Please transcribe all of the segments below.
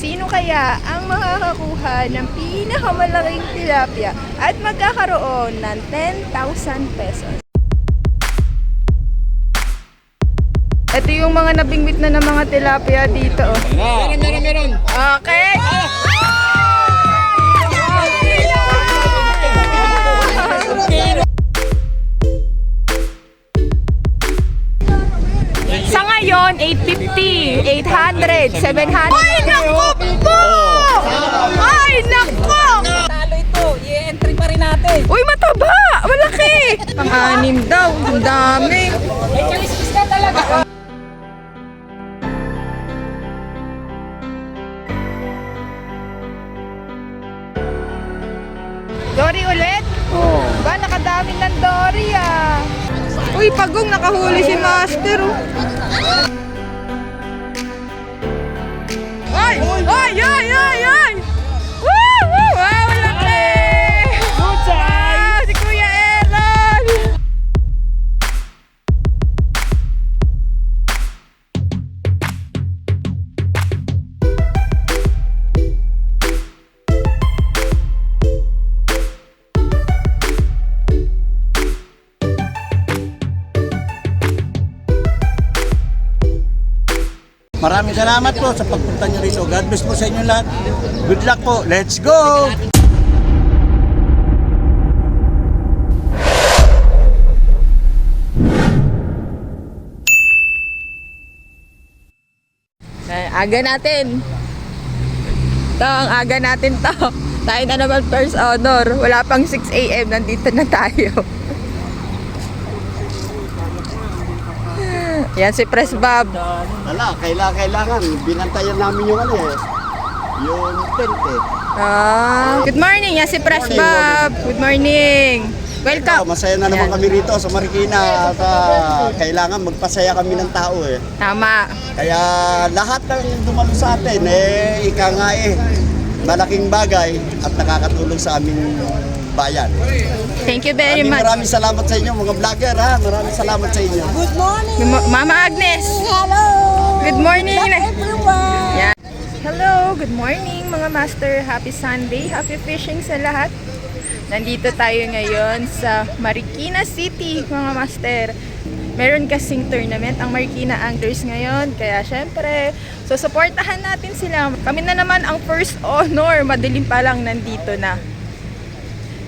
Sino kaya ang makakakuha ng pinakamalaking tilapia at magkakaroon ng 10,000 pesos? Ito yung mga nabingwit na ng mga tilapia dito. Oh. Meron. Okay. Sa ngayon, 850, 800, 700. Ay, naku po! Ay, naku! Talo ito, i-entry pa rin natin. Uy, mataba! Malaki! Pang-anim daw, ang dami. May kaliskis na talaga. Dory ulit? Oo. Ba, nakadami ng Dory ah. Uy, pagong nakahuli si Master oh. Ay! Ay! Ay! Ay! Ay! Woo! Woo! Wow! Laki! Wow! Si Kuya Aaron! Maraming salamat po sa pagpunta niyo rito. God bless po sa inyo lahat. Good luck po. Let's go! Aga natin. Ito, ang aga natin to. Tayo na naman first honor. Wala pang 6 AM, nandito na tayo. Yan si Press Bob. Wala, kailangan. Binantayan namin yung ano eh. Yung tent eh. Good morning, yan si Press Bob. Good morning. Welcome. Masaya na naman Yan. kami rito sa Marikina at kailangan magpasaya kami ng tao eh. Tama. Kaya lahat ng dumalo sa atin eh, ika nga eh, malaking bagay at nakakatulong sa aming bayan. Thank you very much. Maraming salamat sa inyo mga vlogger ha. Maraming salamat sa inyo. Good morning. Mama Agnes. Hello. Good morning. Everyone. Yan. Hello, good morning mga master. Happy Sunday. Happy fishing sa lahat. Nandito tayo ngayon sa Marikina City, mga master. Meron kasing tournament ang Marikina Anglers ngayon. Kaya syempre, susuportahan natin sila. Kami na naman ang first honor. Madilim pa lang nandito na.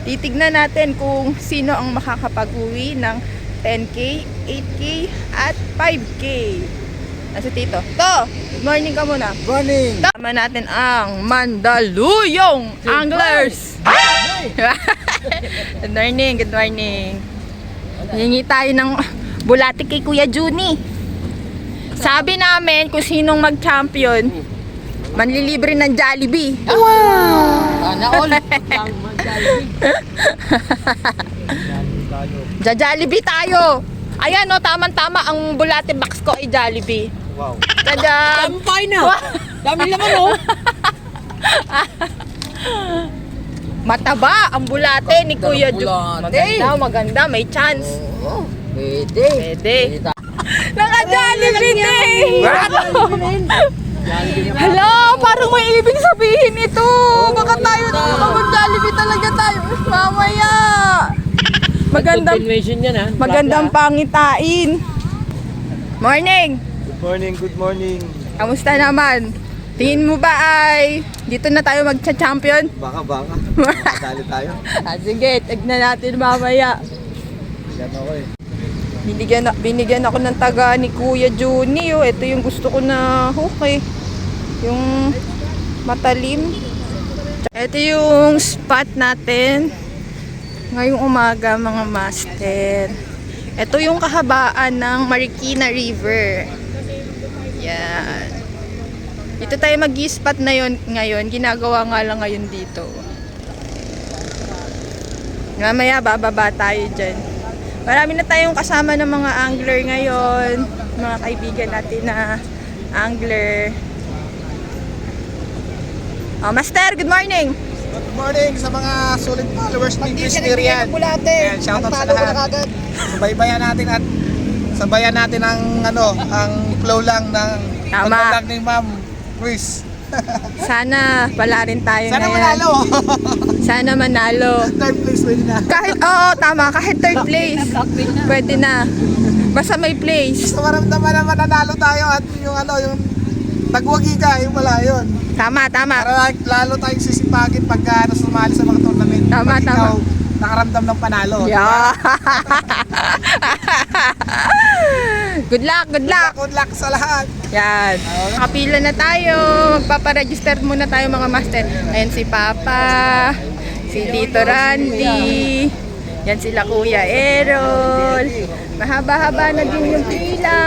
Titignan natin kung sino ang makakapag-uwi ng 10K, 8K, at 5K. Nasa Tito. To, good morning ka muna. Morning! Tama natin ang Mandaluyong Anglers. Good morning, good morning. Hingi tayo ng bulati kay Kuya Juni. Sabi namin kung sinong mag-champion, manlilibre ng Jollibee. Sana all. Jollibee tayo. Ayan o, tamang-tama ang bulati box ko ay Jollibee. Wow! Tada! Tampay na. Dami naman oh. Mataba ang bulate ni Kuya Juni. bulate. Maganda, may chance. Oo. Pwede. Pwede. Naka-Jollibee din! Hello! Parang may ibig sabihin ito! Baka tayo mag-Jollibee talaga tayo mamaya! Magandang pangitain! Morning! Good morning! Kamusta naman? Tingin mo ba ay dito na tayo magcha-champion? Baka. Makadali tayo. Sige, tignan natin mamaya. Yan ako eh. Binigyan ako ng taga ni Kuya Juni. Oh. Ito yung gusto ko na hook eh. Yung matalim. Ito yung spot natin ngayong umaga mga master. Ito yung kahabaan ng Marikina River. Yan. Dito tayo mag-i-spot na yun ngayon. Ginagawa nga lang ngayon dito. Mamaya bababa tayo dyan. Marami na tayong kasama ng mga angler ngayon. Mga kaibigan natin na angler. Oh, Master, good morning! Good morning sa mga solid followers ng Crisperian. Ayan, shoutout sa lahat. Sabayan natin ang flow lang ng Tama. pagbablog ni Ma'am Chris. Sana pala rin tayo Sana ngayon. manalo. Sana manalo. Third place pwede na. Kahit, oo, tama. Kahit third place. Pwede na. Basta may place. Gusto maramdaman na mananalo tayo at yung yung nagwagi ka, yung wala yun. Tama, tama. Para lalo tayong sisipagin pagka sumali sa mga tournament. Tama, Pag tama. ikaw nakaramdam ng panalo. Yeah. Good luck, good luck. Good luck sa lahat. Yan. Nakapila na tayo. Magpaparegister muna tayo mga master. Ayan si Papa, si Tito Randy, yan sila Kuya Errol. Mahaba-haba na din yung pila.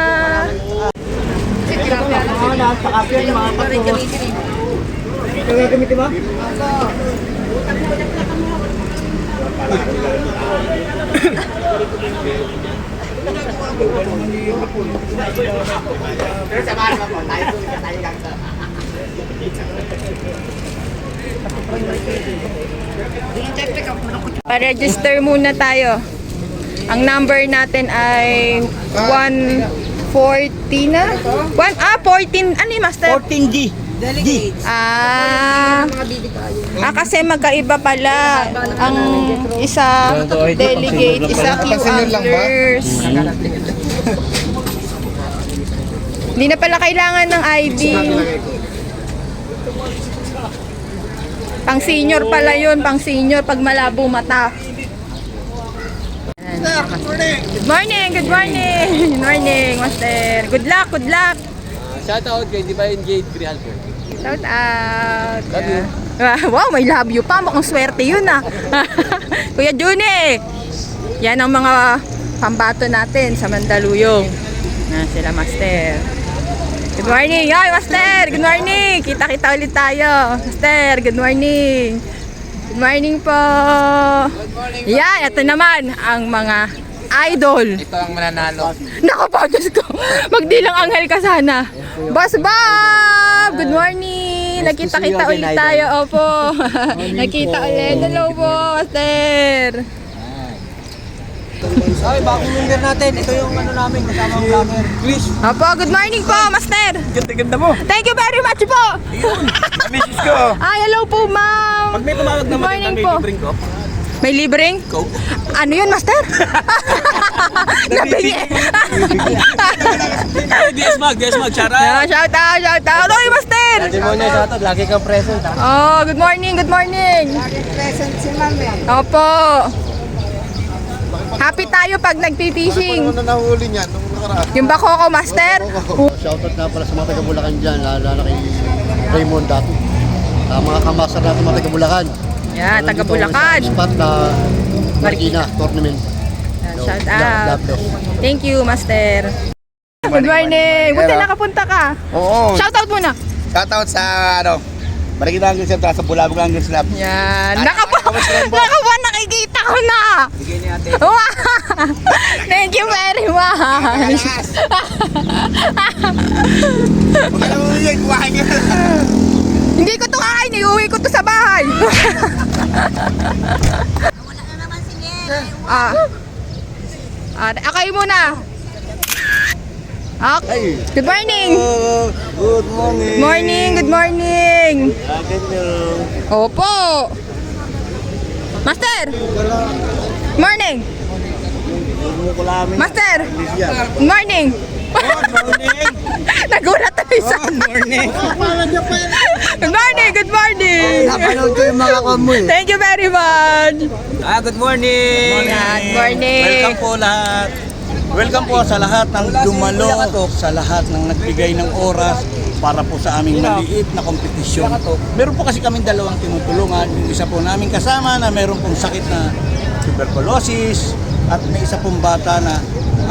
Pa-register muna tayo. Ang number natin ay 140 na? 14. Ano yung master? 14G. Kasi magkaiba pala. Ang isa delegate, isa Q-anglers. Hindi na pala kailangan ng ID. Pang senior pala yun, pang senior pag malabo mata. Good morning, good morning. Good morning, master. Good luck, good luck. Shout out kay Divine Jade Grijalpo. Shout out. Love you. Wow, may love you pa. Mukhang swerte yun ah. Kuya Juni. Yan ang mga pambato natin sa Mandaluyong. Sila master. Good morning. Yoy, master. Good morning. Kita-kita ulit tayo. Master, good morning. Good morning po. Yan, ito naman ang mga idol. Ito ang mananalo. Naku po, Diyos ko. Magdilang anghel ka sana. Boss Bob! Good morning! Nakita-kita ulit tayo. Opo. Nakita ulit. Hello po, Master. Okay, bagong number natin. Ito yung namin, kasama ang vlogger. Chris. Opo, good morning po, Master. Ganda mo. Thank you very much po. Misis ko. Ay, hello po, ma'am. Pag may tumawag Good naman, morning may po. libreng ko. May libreng? Coke. Ano yun, Master? Nabingi. DS Mag, shout Shout out, shout out. Oy, Master. Demonyo, shout out. Lagi kang present ha. Oh, good morning, good morning. Present si Ma'am eh. Opo. Happy tayo pag nagpipishing. Ano na nahuli niyan nung nakaraan? Yung bako ko, Master. Shoutout nga pala sa mga taga-Bulacan dyan, lalo na kay Raymond dati. Mga kamaster natin mga taga-Bulacan. Yan, taga Bulacan. Spot na Marikina tournament. Shout God out. bless. Thank you, Master. Good morning. Buti nakapunta ka. Oo. Shout out muna. Shout out sa Marikina Anglers Club, sa Bulabog Anglers Club. Yan. Nakabuan, nakikita ko na. Bigyan ni ate. Wow. Thank you very much. Alam mo yun, kuhain niya. Hindi ko to kain. Iuwi ko to sa bahay. Akay muna. Okay. Good morning. Good morning. Morning, good morning. Opo. Master. Morning. Master. Good morning. Good morning. Nagulat tayo sa... Good morning. Good morning, good morning. Napanood ko yung mga kamo eh. Thank you very much. Good morning. Good morning. Welcome po lahat. Welcome po sa lahat ng dumalo, sa lahat ng nagbigay ng oras para po sa aming maliit na kompetisyon. Meron po kasi kaming dalawang tinutulungan. Yung isa po namin kasama na meron pong sakit na tuberculosis at may isa pong bata na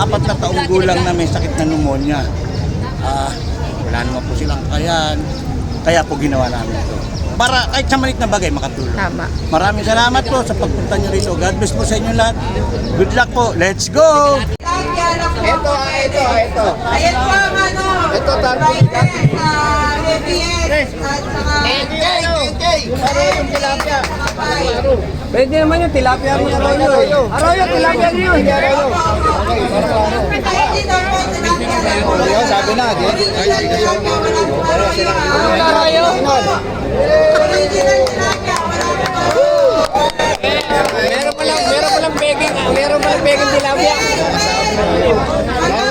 4 na taong gulang na may sakit na pneumonia. Wala naman po silang kakayahan, kaya po ginawa namin ito. Para kahit sa maliit na bagay makatulong. Tama. Maraming salamat po sa pagpunta nyo rito. God bless po sa inyo lahat. Good luck po. Let's go! Ito. Ayan po ang ano. Ito, tarpo. Pwede naman yung tilapia mo. Arroyo, tilapia niyo. Sabi na, Arroyo. Meron palang peking tilapia.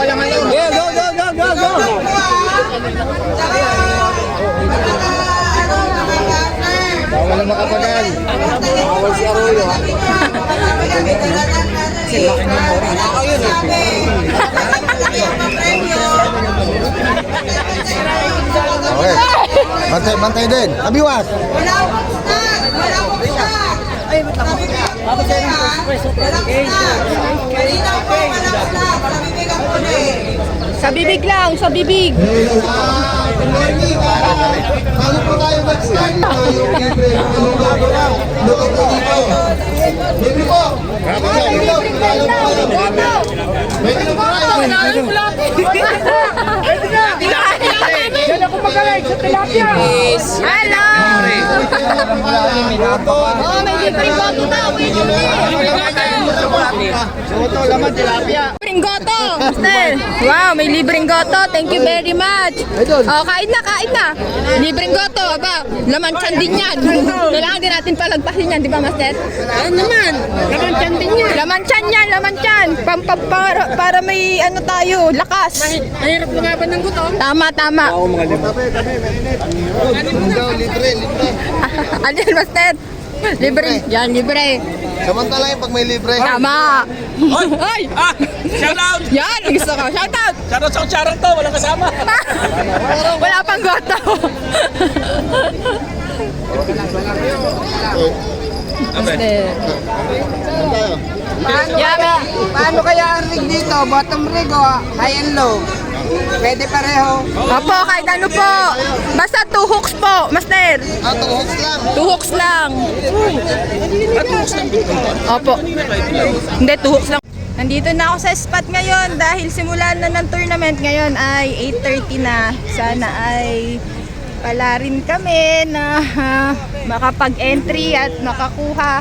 Walang ano. Go. Bawal na makapagal. Bawal si Arroyo. Ako yun Okay. Bantay din. Abiwas. Sa bibig lang, sa bibig. Paano po tayo mag-start? Luto po dito. Libre po. Diyan ako magaling sa tilapia. Hello! Oh, may libreng goto na. Libreng goto, Master. Wow, may libreng goto. Thank you very much. Oh, kain na. Libreng goto, aba. Laman tiyan din yan. Kailangan din natin palagpasin yan, di ba, Master? Ano naman? Laman tiyan din yan. Laman tiyan. Para may ano tayo, lakas. Mahirap lumaban ng guto. Tama. Ano yan, Master? Libre. Yan, libre. Samantala yung pag may libre. Tama. Hoy! Shout out! Yan, gusto ko. Shout out. Shout out sa kutsarang to, walang kasama. Wala pang goto. Master. Paano kaya ang rig dito? Bottom rig o high and low? Pwede pareho. Opo, kahit ano po. Basta 2 hooks po, Master. 2 hooks lang. 2 hooks lang. Opo. Hindi, 2 hooks lang. Nandito na ako sa spot ngayon dahil simulan na ng tournament ngayon ay 8:30 na. Sana ay pala rin kami na makapag-entry at makakuha.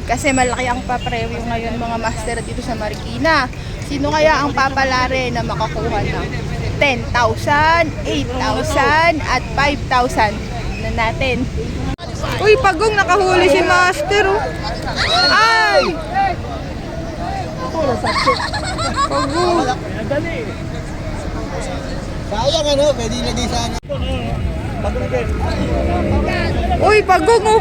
Kasi malaki ang pa-preview ngayon mga master dito sa Marikina. Sino kaya ang papalari na makakuha ng 10,000, 8,000 at 5,000 na natin? Uy, pagong nakahuli si Master. Oh. Ay! Pagong. Sayang ano, pwede lagay sana. Uy, pagong. Oh.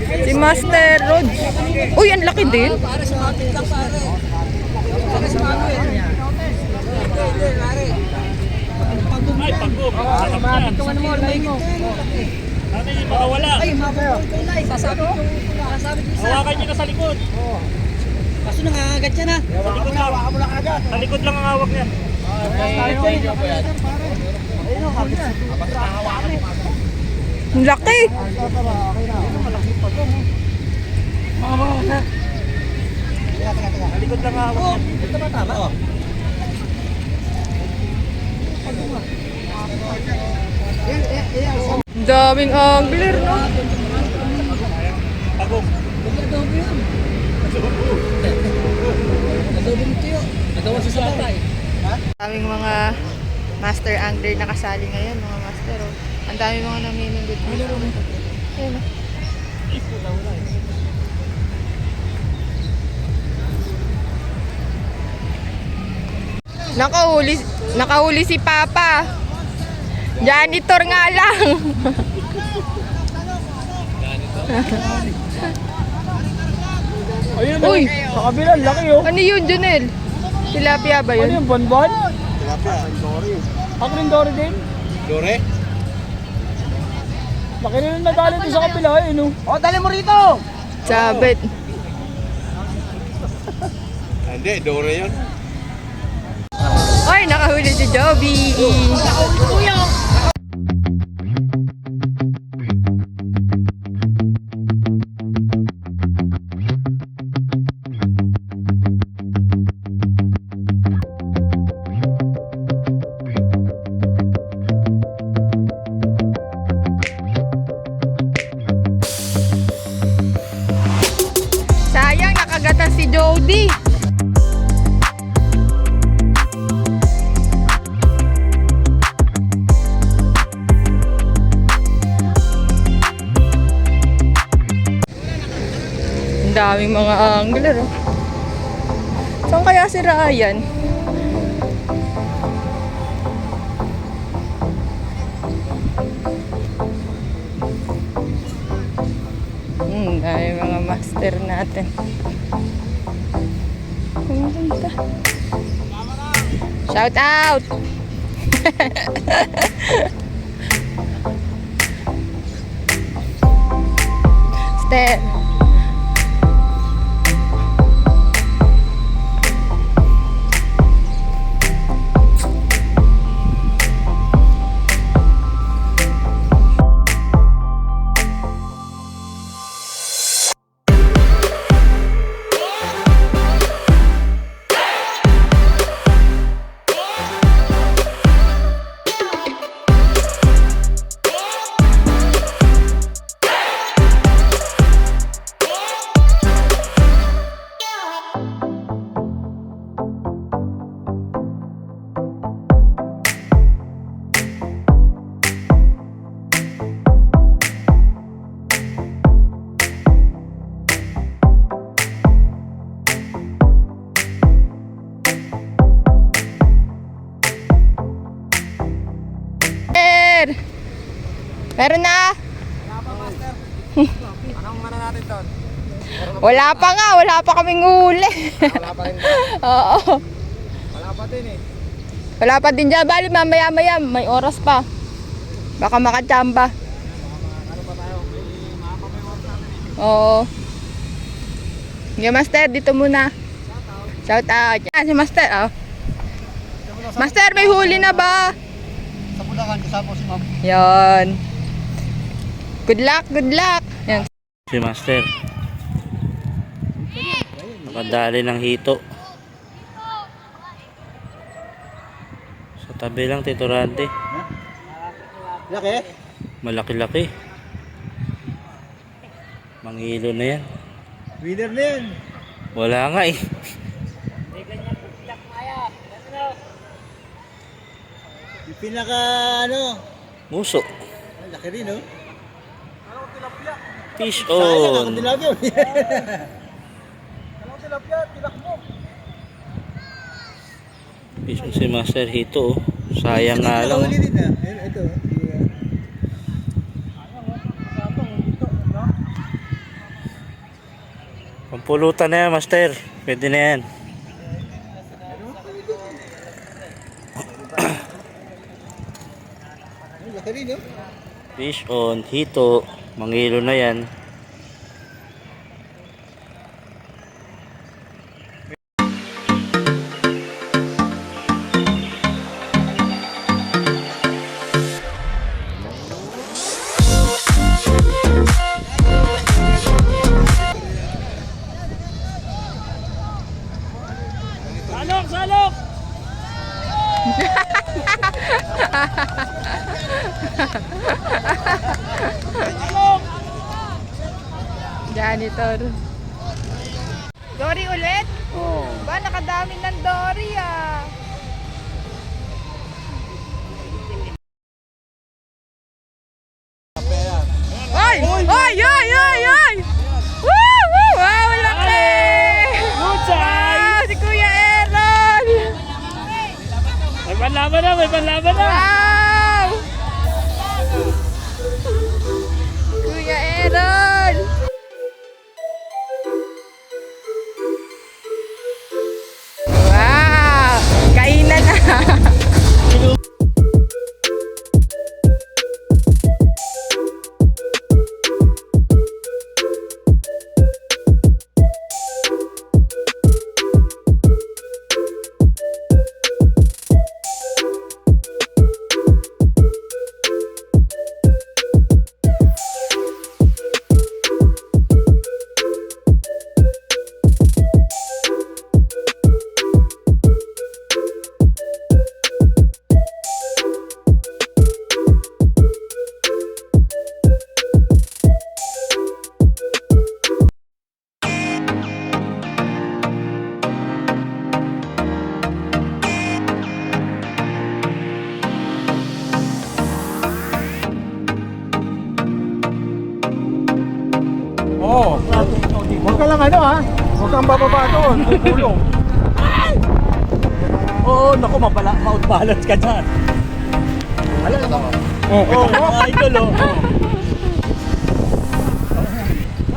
Si Master Rod. Uy, ang laki din. Hawakan niyo na sa likod. Kaso nangangagat siya na. Sa likod lang ang hawak niya. Ang laki. Sa likod lang ang hawak niya. Ang daming angler, no? Pagong. Daming mga master angler na kasali ngayon, mga master. Oh. Ang dami mga namimingwit. Ayun, oh. Nakahuli si Papa. Janitor nga lang. Ayun, Uy, sa kabila, laki oh. ano yun, Junel? Tilapia ba Ano yun? yung bonbon? Ako rin Dory din. Dore? Laki rin yung nadali doon sa kabila eh, no? O, dali mo rito! Sabit. Hindi, Dore yun. Ay, nakahuli si Joby. Sayang, nakagatan si Jody. daming mga angler. Oh. Saan kaya si Ryan? Dami mga master natin. Pumunta. Shout out! Step. Meron na? Anong mana natin doon? Wala pa nga, wala pa kaming huli. Wala pa rin ba? Oo. Wala pa din eh. Wala pa din dyan. Bali, mamaya-maya, may oras pa. Baka makachamba. Ano pa tayo? May oras natin eh. Oo. Sige, Master, dito muna. Shout out. Yan, si Master, oh. Master, may huli na ba? Sa Bulacan, kasama si Ma'am. Yan. Good luck, good luck. Yan. Si Master. Nakadali ng hito. Sa tabi lang, Tito Randy. Laki? Malaki-laki. Manghilo na yan. Winner na yan. Wala nga eh. Yung pinaka ano, Muso. laki rin no? Fish Sayang ako on. tilapia. Fish on si Master Hito. Oh. Sayang nga lang. Oh. Huli din na. Ito. Pampulutan na yan, Master. Pwede na yan. Laki rin no? Fish on Hito. Manghilo na yan. Janitor. Dory ulit? Oo. Ba, nakadami ng Dory ah. Ay! Ay! Ay! Ay! Ay! Woo! Woo! Wow! Laki! Wow! Si Kuya Aaron! May panlaban na! May panlaban na! Wow! Kuya Aaron! Wow! Kainan na! Oo. Huwag ka lang ano ha. Huwag kang bababa doon. Kukulong. Oo, naku, ma-outbalance ka dyan. Alam mo? Oo, mga idol, oh.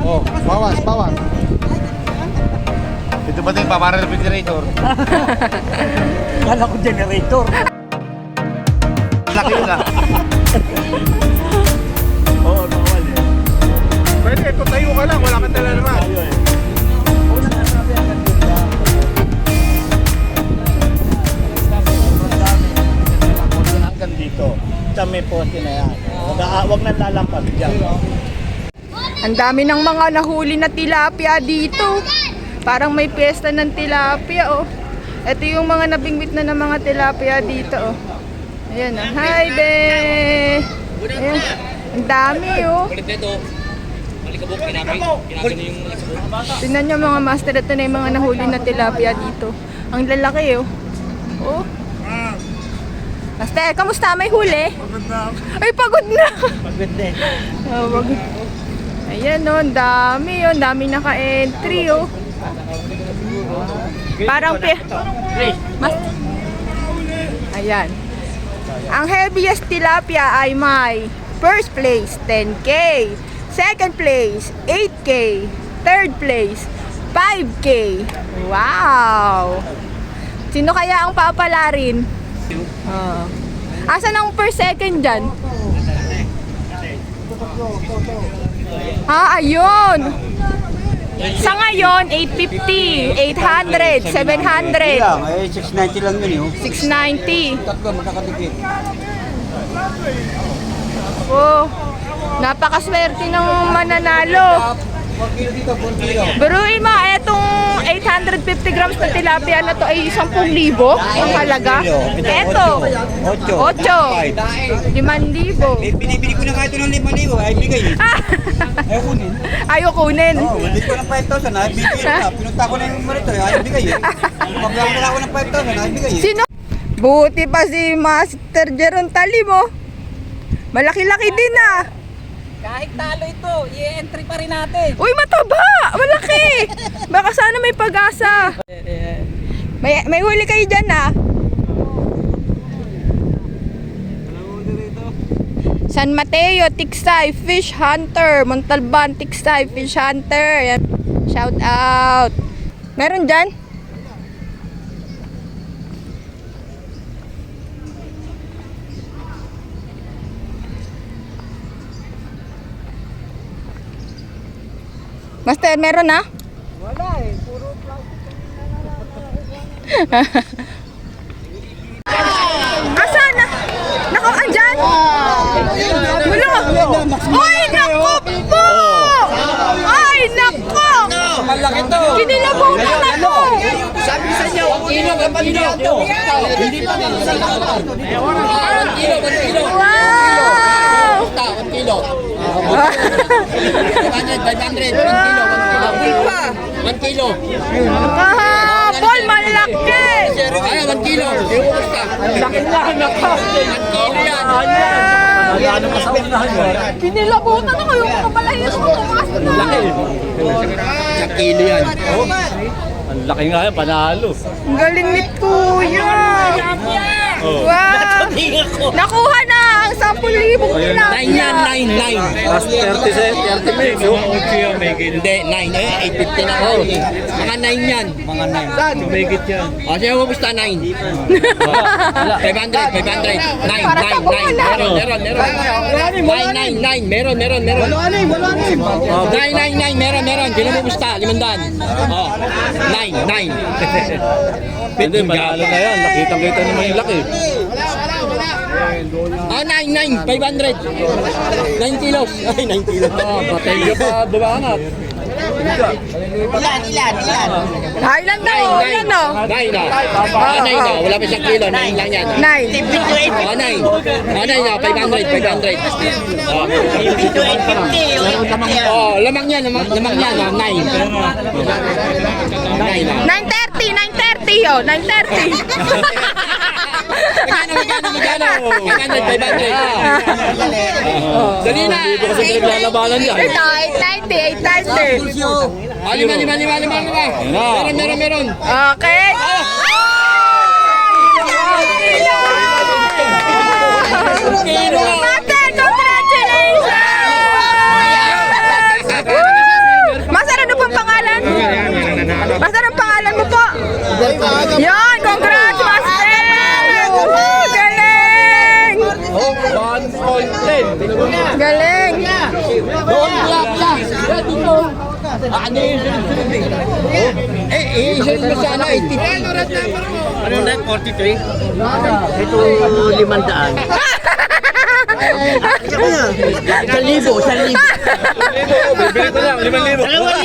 Oh, bawas, bawas. Ito ba ito yung paparang refrigerator? Kala ko generator. Laki yun ah. Oo, bawal eh. Pwede, ito tayo ka lang. Wala kang dala naman. Tayo eh. Una nga sabi ang ganda. Hanggang dito. Sa may poste na yan. Huwag nang lalampag dyan. Ang dami ng mga nahuli na tilapia dito. Parang may piyesta ng tilapia, oh. Ito yung mga nabingwit na ng mga tilapia dito, oh. Ayan, oh. Hi, be! Ayan. Ang dami, oh. Tingnan nyo mga master, ito na yung mga nahuli na tilapia dito. Ang lalaki, oh. Oh. Master, kamusta? May huli? Pagod na. Ay, pagod na! Pagod din. Oh, pagod. Ayan, oh. Ang dami, oh. Ang dami naka-entry, oh. Parang mas ayan. Ang heaviest tilapia ay may first place 10K, second place 8K, third place 5K. Wow! Sino kaya ang papalarin? Asan ang per second dyan? Ayun! Sa ngayon, 850, 800, 700, Lang, 690 lang yun 690. Tatlo, magkakadikit. Oh, napakaswerte ng mananalo. 4 kilo dito, 4 kilo. Biruin mo, etong 850 grams na tilapia na to ay 10,000 ang halaga. Eto, 8, 5,000. Binibili ko na kahit ng 5,000, ay bigay. Ayaw kunin. Ayaw kunin. Oo, hindi ko ng 5,000, ay bigay na. Pinunta ko na yung marito, ay bigay. Pagbilang na ako ng 5,000, ay bigay. Sino? Buti pa si Master Jeron Talimo. Malaki-laki din ah. Kahit talo ito, i-entry pa rin natin. Uy, mataba! Malaki! Baka sana may pag-asa. May huli kayo dyan ah. San Mateo, Tiksay, Fish Hunter. Montalban, Tiksay, Fish Hunter. Yan. Shout out. Meron dyan? Master, meron na? Wala eh, puro plastic. Asan na? Nako, andyan? Wala. Ay, nako po! Ay, nako! Malaki to. Kinilabutan ako! Sabi sa inyo, kilo ka pa dito. Hindi pa na sa lahat. 1 kilo, 1 kilo. Wow! 1 kilo. 500, 1 kilo. 1 kilo. Kahapon, malaki! Ay, 1 kilo. Laki na, nako! 1 kilo yan. Ano kasabihan mo? Kinilabutan ako yung mga balahis mo. Master! Isang kilo yan. Ang laki nga yan, panalo. Ang galing ni Kuya! Wow! Nakuha na ang 10,000 tilapia! 9 yan, 9. Plus 30 mil. Hindi, 9. 850 na ako. Mga 9 yan. Mga 9. Tumigit yan. O, siya mo gusto 9. 500. 9. Para sa kumula. Meron. 9. Meron. 9. Meron. Sino mo gusto? 500. O, 9. Hindi, panalo na yan. Nakita-kita naman yung laki. Ah, 9. 500. 9 kilos. Ay, 9 kilos. Patay ka pa bumangat. Ilan? Highland daw! Ilan no? 9 na. Ah, 9 na. Wala pa siyang kilo. 9 lang yan. 9. Ah, 9. Ah, 9 na. 500. Oh, lamang yan. Lamang yan. 9. 9 na. 9:30 oh, 9:30. Magkano? 500. Dali na. Hindi ko kasi pinaglalabanan yan. Ito, 890, 890. Meron. Okay. Master, congratulations! Master, ano pong pangalan? Master, ang pangalan mo po? Yan, congrats, Master! Galing! 1.10. Galing! Doon black siya. Dito. Ano yung sunod isunod mo sana 80. Ano na? 43? Ito 500. 1,000. Bibili ko lang, 5,000. 2,000.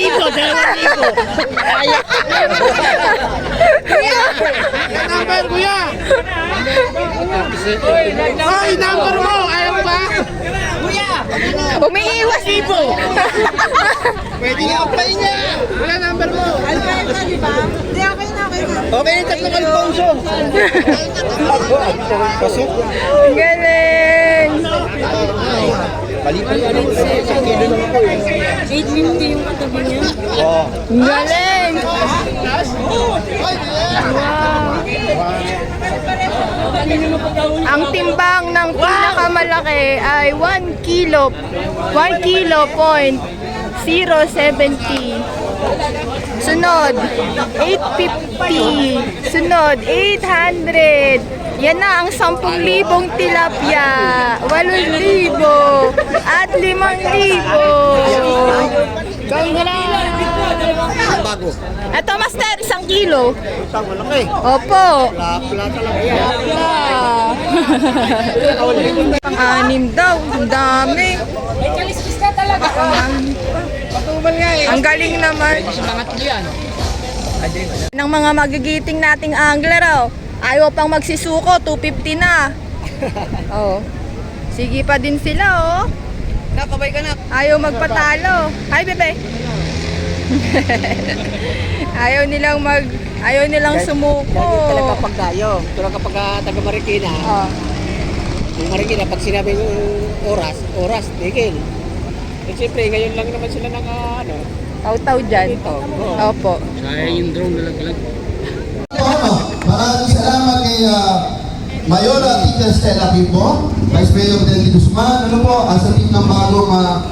Number, kuya! Hoy, number mo! Ayaw ba? Umiiwas ipo! Pwede nga apply niya! Wala number mo! Okay, yung tatlong Alfonso. Galing! Galing! Ang timbang ng pinakamalaki ay 1 kilo. 1 kilo point 070. Sunod, 850. Sunod, 800. Yan na ang 10,000 tilapia. 8,000 at 5,000. Bago. Ito, Master, 1 kilo. Isang malaki. Opo. Pula talaga. Pang-anim daw. Ang dami. May kaliskis na talaga. Ang galing naman. Ng mga magigiting nating angler, oh. Ayaw pang magsisuko, 250 na. Oh. Sige pa din sila, oh. Nakabay ka na. Ayaw magpatalo. Hi, bebe. ayaw nilang sumuko. Talaga pag tayo. Tulad kapag taga Marikina. Oh. Yung Marikina, pag sinabi yung oras, tigil. Eh siyempre, ngayon lang naman sila Taw-taw dyan. Opo. Sayang yung drone nalaglag. Maraming salamat kay Mayora Teacher Stella Pipo, Vice Mayor Del Guzman, ano po, sa team ng bagong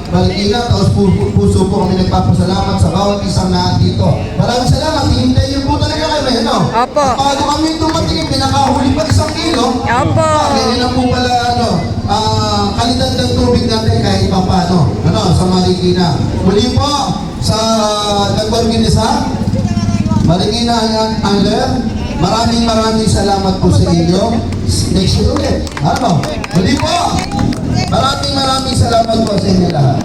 Marikina, taos puso po kami nagpapasalamat sa bawat isang dito. Maraming salamat, hinintay niyo po talaga kami, ano? Opo. Bago kami dumating, pinakahuli pa 1 kilo. Opo. Ganyan lang po pala, kalidad ng tubig natin kahit pa paano, sa Marikina. Muli po, sa nag-organisa, Marikina Angler, maraming salamat po sa inyo. Next year ulit. Muli po, maraming salamat po sa inyo lahat.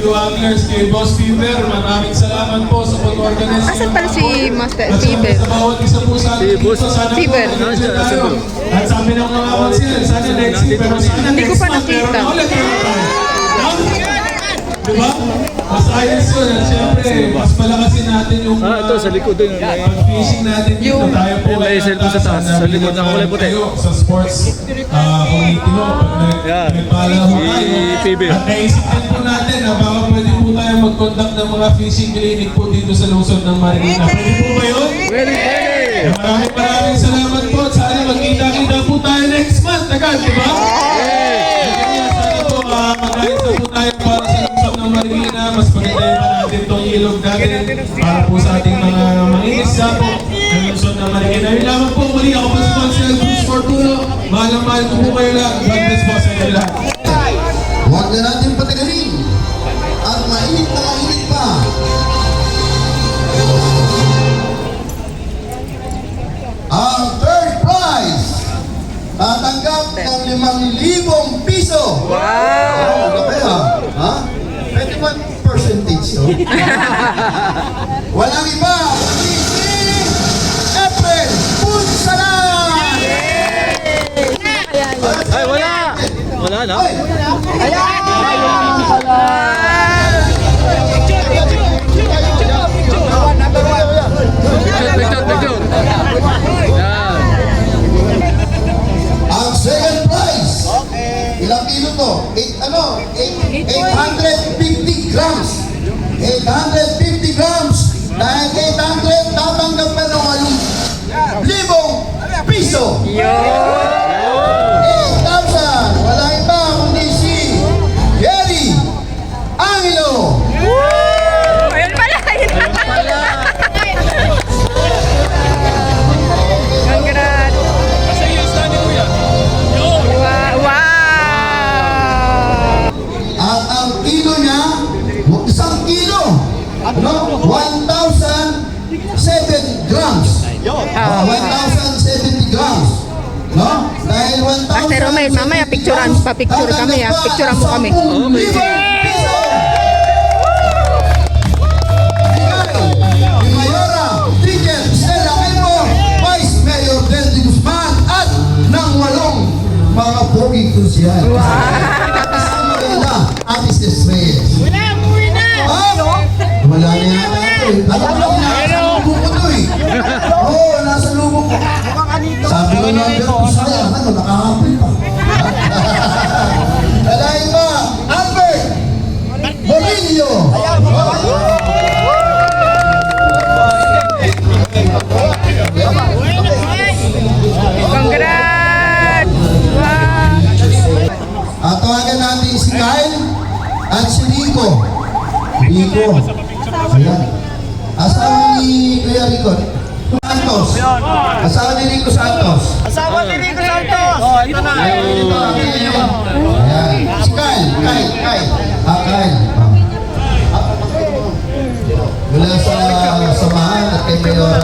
Anglers kay Boss Fever, maraming salamat po sa pag-organize. Asan pala si Master At Fever? sa bawat isa po sa atin dito, sana po Fever. mag-enjoy tayo. At sabi ng mga konsil, sana next year, pero sana Hindi ko next pa month, nakita. meron ulit tayo. Diba? Mas ayos yun. At syempre, mas palakasin natin yung Ito sa likod din. pag-fishing natin dito. Yung- Tayo po May cellphone sa taas, sa likod ng kulay puti. tayo sa sports community mo. Pag Yan. nagpala mo tayo. Si PB. At naisip din po natin na baka pwede po tayo mag-conduct ng mga fishing clinic po dito sa lungsod ng Marikina. Pwede po ba yun? Pwede. Maraming salamat po. Sana magkita-kita po tayo next month agad, di ba? Sana po mag-ayos na po tayo para sa lungsod ng Marikina. Mas pagandahin pa natin itong ilog natin para po sa ating mga mangingisda po ng lungsod ng Marikina. Yun lamang po, muli ako po si Constable Bruce Fortuno. Mahal na mahal ko po kayo lahat. God bless po sa inyo lahat. Huwag na natin patagalin. At mainit na mainit pa. Ang third prize, tatanggap ng 5,000 piso. Wow! Ano kaya? Ha? 21% to. Walang iba, kundi si April Punsalan! Ay, wala. Wala na. Picture. Yan. ko, 850 grams. 850 grams. Dahil 800, tatanggap ka ng 8,000 piso. 8,000. Wala iba kundi si Jerry Angelo. Ayun pala, ayun pala. Congrats. Kasi yung stand ko yan. Yun. Wow! At ang kilo niya, 1 kilo. Ano? 1,007 grams. 1,070 grams. No? Dahil 1,000... Master Romel, mamaya picturean kami ha. Picturean mo kami. 10,000 piso. Bigay ni Mayora, Teacher Stella Elmo, Vice Mayor Del de Guzman, at ng 8 mga poging krusyal. Kasama nila, Mrs. Reyes. Wala na yata ito eh. Alam mo, nasa lubog ko to eh. Oo, nasa lubog ko. Sabi ko na, pero sayang, nakakapil pa. Dalahin ba? Albert Morillo. Congrats! Wow! At tawagan natin si Kyle at si Rico. Rico. Ayan. Asawa ni Kuya Rico. Santos. Asawa ni Rico Santos. Asawa ni Rico Santos! Oh, ito na. Ayan. Si Kyle. Kyle. Kyle. Mula sa samahan at kay Mayora.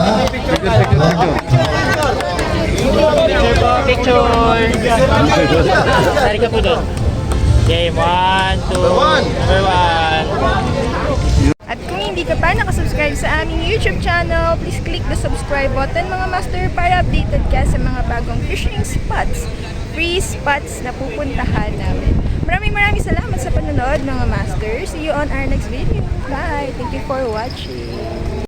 Picture. Sari ka po doon. Game 1, 2, number 1. At kung hindi ka pa nakasubscribe sa aming YouTube channel, please click the subscribe button mga master para updated ka sa mga bagong fishing spots, free spots na pupuntahan namin. Maraming salamat sa panonood mga master. See you on our next video. Bye! Thank you for watching.